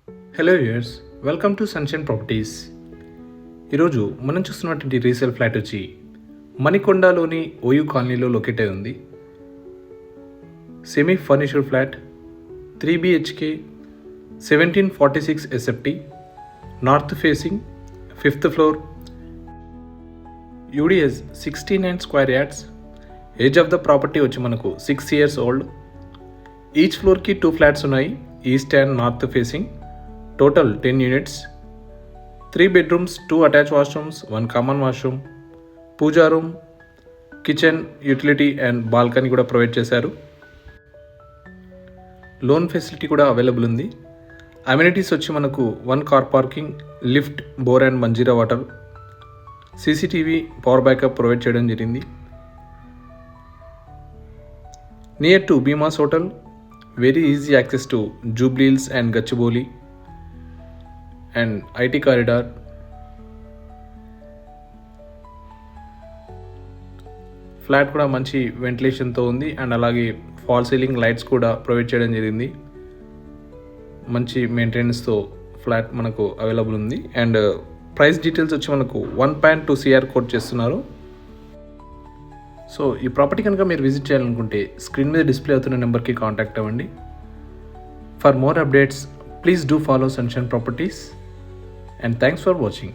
Hello viewers, welcome to sunshine properties. ఈరోజు మనం చూస్తున్నటువంటి రీసేల్ ఫ్లాట్ వచ్చి మణికొండలోని ఓయూ కాలనీలో లొకేట్ అయి ఉంది. Semi furniture flat 3 BHK 1746 SFT, north facing, 5th floor, UDS 69 square yards. Age of the property వచ్చి మనకు 6 years ఓల్డ్. ఈచ్ ఫ్లోర్కి 2 ఫ్లాట్స్ ఉన్నాయి, east and north facing. Total 10 units, 3 bedrooms, 2 attached washrooms, 1 common washroom, puja room, kitchen, utility and balcony కూడా provide చేశారు. Loan facility కూడా available ఉంది. Amenities వచ్చి మనకు 1 car parking, lift, bore and Manjira water, CCTV, power backup provide చేయడం జరిగింది. Near to Bheema's hotel, very easy access to Jubilee Hills and Gachibowli and IT corridor. Flat కూడా మంచి వెంటిలేషన్తో ఉంది అండ్ అలాగే ఫాల్ సీలింగ్ లైట్స్ కూడా ప్రొవైడ్ చేయడం జరిగింది. మంచి మెయింటెనెన్స్తో ఫ్లాట్ మనకు అవైలబుల్ ఉంది. అండ్ ప్రైస్ డీటెయిల్స్ వచ్చి మనకు 1.2 CR కోట్ చేస్తున్నారు. సో ఈ ప్రాపర్టీ కనుక మీరు విజిట్ చేయాలనుకుంటే స్క్రీన్ మీద డిస్ప్లే అవుతున్న నెంబర్కి కాంటాక్ట్ అవ్వండి. For more updates, please do follow Sunshine Properties, and thanks for watching.